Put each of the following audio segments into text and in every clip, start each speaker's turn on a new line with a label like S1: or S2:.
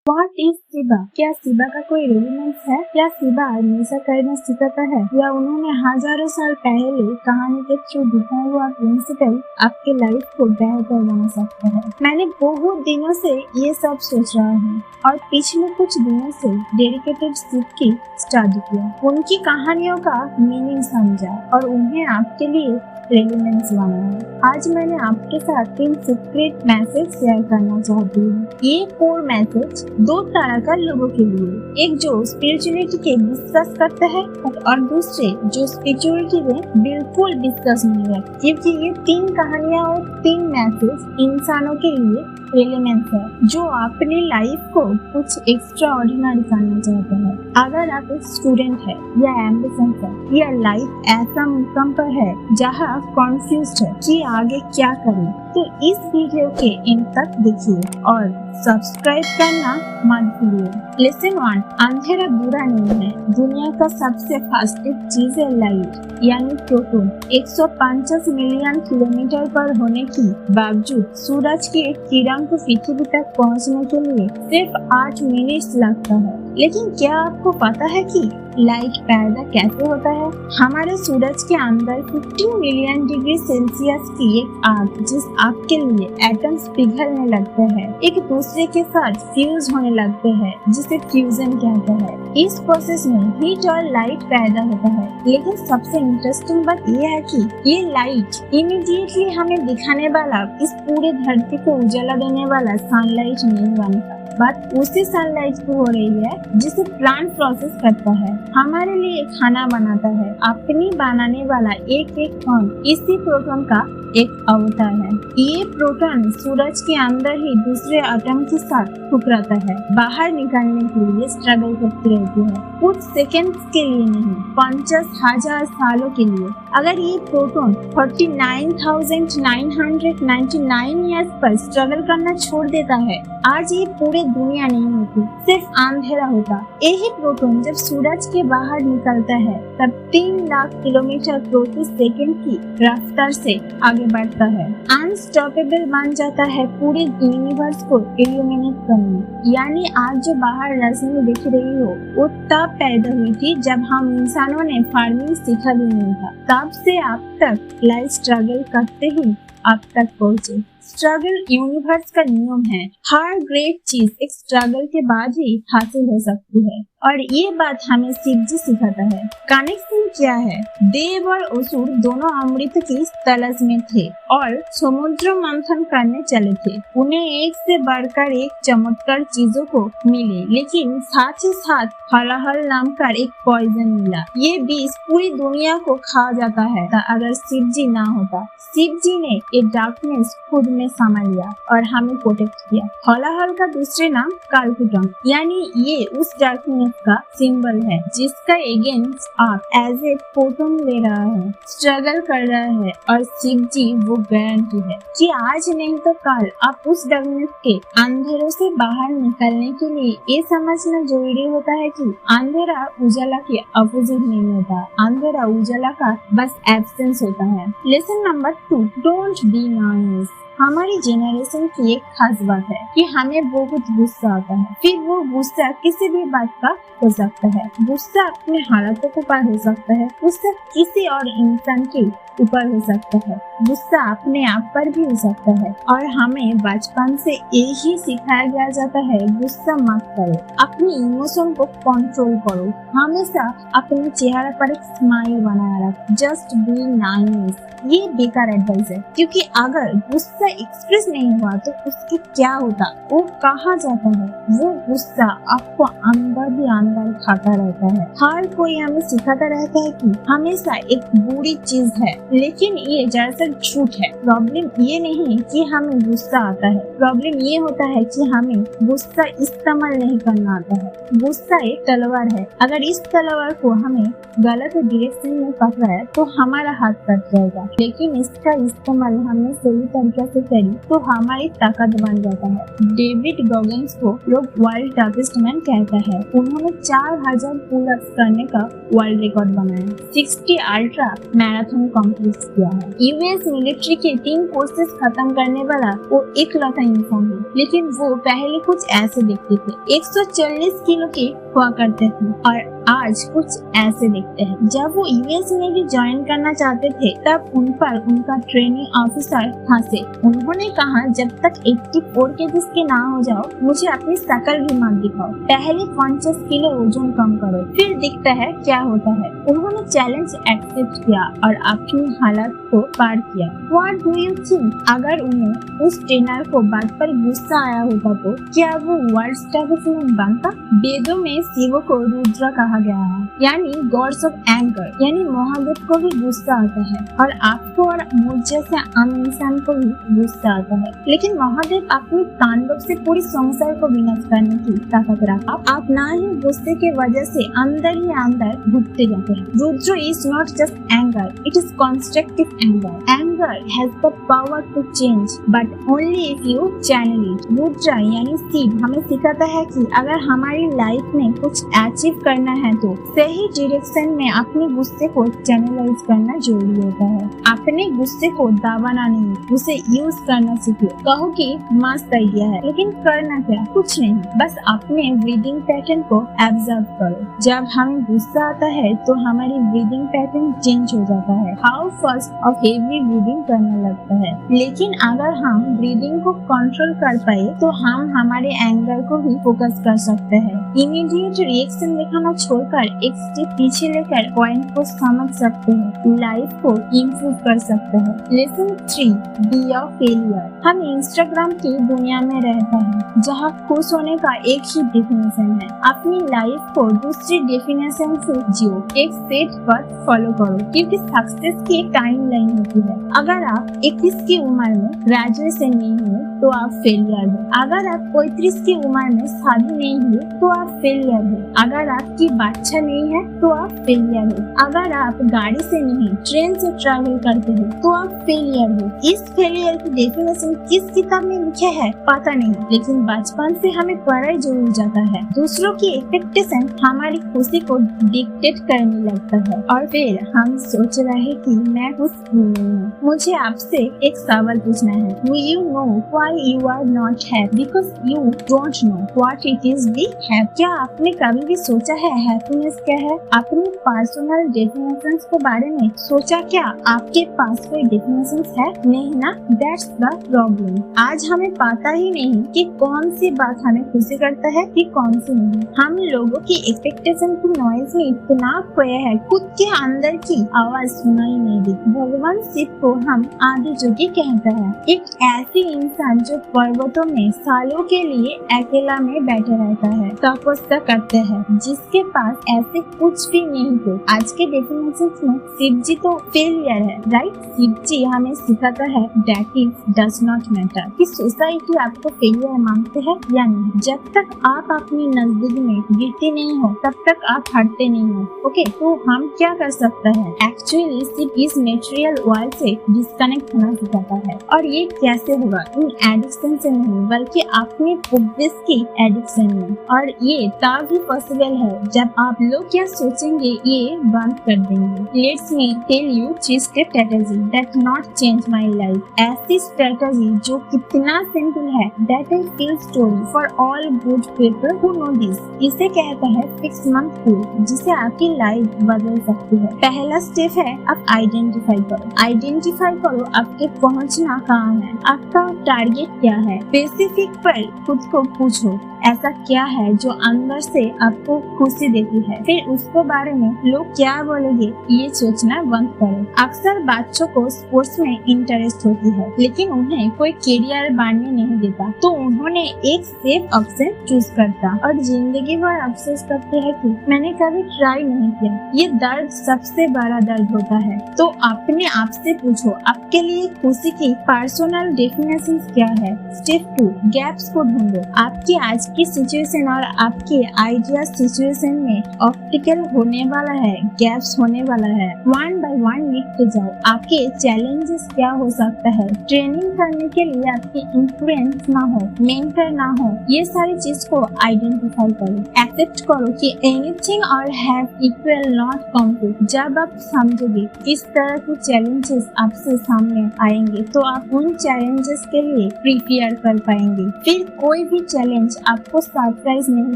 S1: What is Shiba? क्या Shiba का कोई रेलिवेंस है? क्या शिबा हमेशा करना सिखाता है, या उन्होंने हजारों साल पहले कहानी के थ्रू दिखाया हुआ प्रिंसिपल आपके लाइफ को बेहतर बना सकता है? मैंने बहुत दिनों से ये सब सोच रहा हूँ और पिछले कुछ दिनों से डेडिकेटेड शिप की स्टडी किया, उनकी कहानियों का मीनिंग समझा और उन्हें आपके लिए रेलिवेंस बनाया। आज मैंने आपके साथ 3 सीक्रेट मैसेज शेयर करना चाहती हूँ। ये 4 मैसेज 2 तरह का लोगों के लिए, एक जो स्पिरिचुअलिटी के विश्वास करता है और दूसरे जो स्पिरिचुअलिटी में बिल्कुल विश्वास नहीं है, क्योंकि ये 3 कहानियाँ और 3 मैसेज इंसानों के लिए रेलिवेंस है जो अपनी लाइफ को कुछ एक्स्ट्रा ऑर्डिनरी करना चाहते हैं। अगर आप एक स्टूडेंट है या एम्बिशंस है या लाइफ ऐसा मुकाम पर है जहाँ कॉन्फ्यूज्ड है कि आगे क्या करें, तो इस वीडियो के एंड तक देखिए और सब्सक्राइब करना मत भूलिए। लेसन 1, अंधेरा बुरा नहीं है। दुनिया का सबसे फास्टेस्ट चीज है लाइट यानी प्रोटॉन। 150 मिलियन किलोमीटर पर होने के बावजूद सूरज की एक किरण को पृथ्वी तक पहुंचने के लिए सिर्फ 8 मिनट लगता है। लेकिन क्या आपको पता है कि लाइट पैदा कैसे होता है? हमारे सूरज के अंदर 15 मिलियन डिग्री सेल्सियस की एक आग, जिस आग के लिए एटम्स पिघलने लगते हैं, एक दूसरे के साथ फ्यूज होने लगते हैं, जिसे फ्यूजन कहते हैं। इस प्रोसेस में हीट और लाइट पैदा होता है। लेकिन सबसे इंटरेस्टिंग बात यह है कि ये लाइट इमीडिएटली हमें दिखाने वाला, इस पूरे धरती को उजाला देने वाला सनलाइट नहीं बनता। बात उसी सनलाइट की हो रही है जिसे प्लांट प्रोसेस करता है, हमारे लिए खाना बनाता है। अपनी बनाने वाला एक कण इसी प्रोटॉन का एक अवतार है। ये प्रोटॉन सूरज के अंदर ही दूसरे एटम के साथ टकराता है, बाहर निकलने के लिए स्ट्रगल करती रहती है, कुछ सेकंड्स के लिए नहीं, 50,000 सालों के लिए। अगर ये प्रोटॉन 49,999 ईयर्स पर स्ट्रगल करना छोड़ देता है, आज ये पूरी दुनिया नहीं होती, सिर्फ अंधेरा होता। यही प्रोटॉन जब सूरज के बाहर निकलता है तब 3 लाख किलोमीटर प्रति सेकंड की रफ्तार से आगे बढ़ता है, अनस्टॉपेबल बन जाता है पूरे यूनिवर्स को इल्यूमिनेट करने। यानी आज जो बाहर रोशनी दिख रही हो, वो तब पैदा हुई थी जब हम इंसानों ने फार्मिंग सीखा भी नहीं था। तब से अब तक लाइफ स्ट्रगल करते ही अब तक पहुँचे। स्ट्रगल यूनिवर्स का नियम है। हर ग्रेट चीज एक स्ट्रगल के बाद ही हासिल हो सकती है, और ये बात हमें शिवजी सिखाता है। कनेक्शन क्या है? देव और असुर दोनों अमृत की तलाश में थे और समुद्र मंथन करने चले थे। उन्हें एक से बढ़कर एक चमत्कार चीजों को मिले, लेकिन साथ ही साथ हलाहल नाम का एक पॉइजन मिला। ये विष पूरी दुनिया को खा जाता है। अगर शिवजी ना होता, शिवजी ने ये डार्कनेस खुद में समा लिया और हमें प्रोटेक्ट किया। हलाहल का दूसरे नाम कालकुटम, यानी ये उस डार्कनेस का सिंबल है जिसका अगेंस्ट आप एज ए प्रोटॉन ले रहा है, स्ट्रगल कर रहा है, और शिवजी वो गारंटी है कि आज नहीं तो कल आप उस डार्कनेस के अंधेरों से बाहर निकलने के लिए ये समझना जरूरी होता है कि अंधेरा उजाला के अपोजिट नहीं होता, अंधेरा उजाला का बस एब्सेंस होता है। Lesson number 2, don't be nice. हमारी जेनरेशन की एक खास बात है कि हमें बहुत गुस्सा आता है, फिर वो गुस्सा किसी भी बात का हो सकता है। गुस्सा अपने हालातों के ऊपर हो सकता है, गुस्सा किसी और इंसान के ऊपर हो सकता है, गुस्सा अपने आप पर भी हो सकता है। और हमें बचपन से यही सिखाया गया जाता है, गुस्सा मत करो, अपनी इमोशन को कंट्रोल करो, हमेशा अपने चेहरे पर एक स्माइल बनाए रखो, जस्ट बी नाइस। ये बेकार एडवाइस है, क्योंकि अगर गुस्सा एक्सप्रेस नहीं हुआ तो उसके क्या होता, वो कहाँ जाता है? वो गुस्सा आपको अंदर भी अंदर खाता रहता है। हर कोई हमें सिखाता रहता है कि हमेशा एक बुरी चीज है, लेकिन ये दरअसल झूठ है। प्रॉब्लम ये नहीं कि हमें गुस्सा आता है, प्रॉब्लम ये होता है कि हमें गुस्सा इस्तेमाल नहीं करना आता है। गुस्सा एक तलवार है, अगर इस तलवार को हमें गलत डायरेक्शन में पकड़ा है तो हमारा हाथ कट जाएगा, लेकिन इसका इस्तेमाल हमें सही तरीके नेसेसरी तो हमारी ताकत बन जाता है। डेविड गॉगिंस को लोग वर्ल्ड टफेस्ट मैन कहता है। उन्होंने 4000 पुल अप्स करने का वर्ल्ड रिकॉर्ड बनाया, 60 अल्ट्रा मैराथन कंप्लीट किया है। यूएस मिलिट्री के 3 कोर्सेज खत्म करने वाला वो इकलौता इंसान है, लेकिन वो पहले कुछ ऐसे दिखते थे। 140 किलो के हुआ करते थे और आज कुछ ऐसे दिखते हैं। जब वो यूएस नेवी ज्वाइन करना चाहते थे तब उन पर उनका ट्रेनिंग ऑफिसर हंसे। उन्होंने कहा, जब तक 84 केजी के ना हो जाओ मुझे अपनी शकल भी मत दिखाओ, पहले 50 किलो वजन कम करो, फिर दिखता है क्या होता है। उन्होंने चैलेंज एक्सेप्ट किया और अपनी हालत को पार किया। What do you think? अगर उन्हें उस ट्रेनर को बात पर गुस्सा आया होता तो क्या वो वर्ल्ड टफेस्ट बनता? वेदों में शिव को रुद्र कहा गया है, यानी गॉड्स ऑफ एंगर, यानी महादेव को भी गुस्सा आता है और आपको और मुझ जैसे आम इंसान को भी गुस्सा आता है। लेकिन महादेव अपने तांडव से पूरी संसार को विनाश करने की ताकत रखा। आप ना ही गुस्से के वजह से अंदर ही अंदर घुटते जाते हैं। Rudra is not just anger, it is constructive anger. Anger has the power to change but only if you channel it. Rudra यानी शिव हमें सिखाता है कि अगर हमारी लाइफ में कुछ अचीव करना है तो सही डायरेक्शन में अपने गुस्से को चैनलाइज करना जरूरी होता है। अपने गुस्से को दबाना नहीं, उसे यूज करना सीखो। कहो कि मस्त आइडिया है, लेकिन करना क्या? कुछ नहीं, बस अपने ब्रीदिंग पैटर्न को ऑब्जर्व करो। जब हमें गुस्सा आता है तो हमारी ब्रीदिंग पैटर्न चेंज हो जाता है। हाउ फास्ट और हेवी ब्रीदिंग करने लगता है। लेकिन अगर हम ब्रीदिंग को कंट्रोल कर पाए तो हम हमारे एंगर को भी फोकस कर सकते हैं। इमीडिएट रिएक्शन दिखाना छोड़कर एक स्टेप पीछे लेकर पॉइंट को समझ सकते हैं, लाइफ को इम्प्रूव कर सकते हैं। Lesson 3, be a failure. हम इंस्टाग्राम की दुनिया में रहते हैं जहाँ खुश होने का एक ही डेफिनेशन है। अपनी लाइफ को दूसरी डेफिनेशन से जियो, एक सेट पर फॉलो करो, क्योंकि सक्सेस की एक टाइम लाइन होती है। अगर आप 21 की उम्र में ग्रेजुएशन नहीं हुए तो आप फेलियर हो। अगर आप 35 की उम्र में शादी नहीं हुई तो आप फेलियर हो। अगर आपकी बच्चा नहीं है तो आप फेलियर हो। अगर आप गाड़ी से नहीं ट्रेन से ट्रैवल करते हो तो आप फेलियर हो। इस फेलियर की डेफिनेशन किस किताब में लिखे है पता नहीं, लेकिन बचपन से हमें पढ़ा जरूर जाता है। दूसरों की एक्सपेक्टेशन हमारी खुशी को डिक्टेट करने लगता है और फिर हम सोच रहे कि मैं खुश नहीं हूँ। मुझे आपसे एक सवाल पूछना है। Do you know why you are not happy? Because you don't know what it is be happy. क्या आपने कभी भी सोचा है हैप्पीनेस क्या है? अपनी पर्सनल डेफिनेशंस के बारे में सोचा क्या? आपके पास कोई डेफिनेशंस है? नहीं ना? That's the problem. आज हमें पता ही नहीं कि कौन सी बात हमें खुशी करता है कि कौन सी नहीं। हम लोगों की एक्सपेक्टेशन की नॉइज में इतना खोए हैं, खुद के अंदर की आवाज सुनाई नहीं देती। भगवान शिव को हम आदि जोगी कहते हैं, एक ऐसी इंसान जो पर्वतों में सालों के लिए अकेला में बैठे रहता है, तपस्या करते हैं, जिसके पास ऐसे कुछ भी नहीं थे। आज के डेफिनेशन में शिव जी तो फेलियर है, राइट? शिव जी हमें सिखाता है that it does not matter कि सोसाइटी आपको फेलियर मानते हैं या नहीं। जब तक आप अपनी नजदीक में गिरते नहीं हो तब तक आप हटते नहीं हो। ओके, तो हम क्या कर सकते हैं? एक्चुअली शिव इस मेटेरियल वर्ल्ड से डिस्कनेक्ट होना सिखाता है। और ये कैसे होगा? इन एडिक्शन से नहीं, बल्कि अपने प्रोग्रेस की एडिक्शन में। और ये तब भी पॉसिबल है जब आप लोग क्या सोचेंगे ये बंद कर देंगे। Let's me tell you 3 step strategy that not change my life. ऐसी स्ट्रेटेजी जो कितना सिंपल है, that is feel story for all good people who know this. इसे कहते हैं 6 मंथ रूल, जिसे आपकी लाइफ बदल सकती है। पहला स्टेप है आप आइडेंटिफाई करो। आइडेंटिफाई करो आपके पहुंचना कहाँ है, आपका टारगेट क्या है। स्पेसिफिक पर खुद को पूछो ऐसा क्या है जो अंदर से आपको खुशी देती है। फिर उसके बारे में लोग क्या बोलेंगे ये सोचना बंद करो। अक्सर बच्चों को स्पोर्ट्स में इंटरेस्ट होती है, लेकिन उन्हें कोई करियर बनने नहीं देता, तो उन्होंने एक सेफ ऑप्शन चूज करता और जिंदगी भर अफसोस करते हैं कि मैंने कभी ट्राई नहीं किया। ये दर्द सबसे बड़ा दर्द होता है। तो अपने आप से पूछो आपके लिए खुशी की पर्सनल डेफिनेशन क्या है। स्टेप 2, गैप्स को ढूंढो। आपकी आज की सिचुएशन और आपके आइडिया सिचुएशन में ऑब्स्टिकल होने वाला है, गैप्स होने वाला है। 1 by 1 लिखते जाओ। आपके चैलेंजेस क्या हो सकता है, ट्रेनिंग करने के लिए आपकी इन्फ्लुएंस ना हो, मेंटर ना हो, ये सारी चीज को आइडेंटिफाई करो। एक्सेप्ट करो कि एनीथिंग और हैव इक्वल नॉट कॉम्प्लीट। जब आप समझोगे किस तरह के चैलेंजेस आपसे सामने आएंगे तो आप उन चैलेंजेस के लिए प्रिपेयर कर पाएंगे। फिर कोई भी चैलेंज आपको सरप्राइज नहीं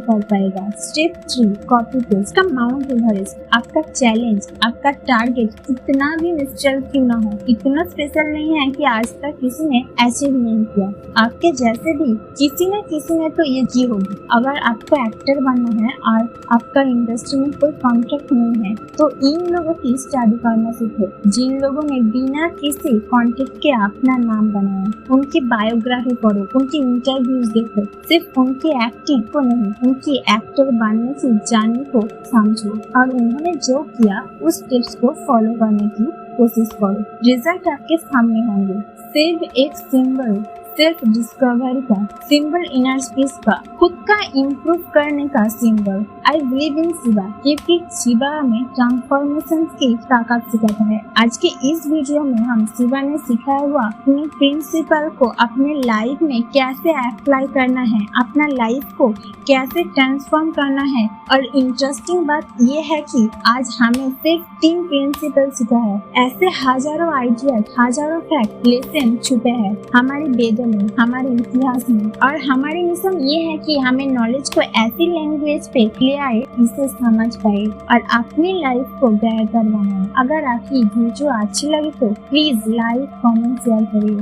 S1: कर पाएगा। स्टेप 3, कॉपी पेस्ट का माउंट एवरेस्ट। आपका चैलेंज, आपका टारगेट कितना भी मिस्टर क्यों ना हो, इतना स्पेशल नहीं है कि आज तक किसी ने अचीव नहीं किया। आपके जैसे भी किसी न किसी ने तो ये की होगी। अगर आपको एक्टर बनना है और आपका इंडस्ट्री में कोई कॉन्ट्रैक्ट नहीं है तो इन लोगों की स्टडी करना सीखो, जिन लोगों ने बिना किसी कॉन्ट्रैक्ट के अपना नाम बनाया। उनकी बायोग्राफी पढ़ो, उनकी इंटरव्यूज देखो, सिर्फ उनकी एक्टिंग को नहीं, उनकी एक्टर बनने की जर्नी को समझो और उन्होंने जो किया उस टिप्स को फॉलो करने की कोशिश करो। रिजल्ट आपके सामने होंगे। सिर्फ एक सिंबल, सेल्फ डिस्कवरी का सिंबल, इनर पीस का, खुद का इम्प्रूव करने का symbol. I believe in Shiva, क्योंकि शिवा में ट्रांसफॉर्मेशन की ताकत सिखाता है। आज के इस वीडियो में हम शिवा ने सिखाया हुआ अपने प्रिंसिपल को अपने लाइफ में कैसे अप्लाई करना है, अपना लाइफ को कैसे ट्रांसफॉर्म करना है। और इंटरेस्टिंग बात ये है कि आज हमें सिर्फ 3 प्रिंसिपल सिखा है। ऐसे हजारों आइडिया, हजारों फैक्ट, लेसन छुपे हैं हमारी वेदों में, हमारे इतिहास में। और हमारी मिशन ये है कि हमें नॉलेज को ऐसी लैंग्वेज पे ले आए इसे समझ पाए और अपनी लाइफ को बेहतर बनाए। अगर आपकी वीडियो अच्छी लगी तो प्लीज लाइक, कमेंट, शेयर करिए।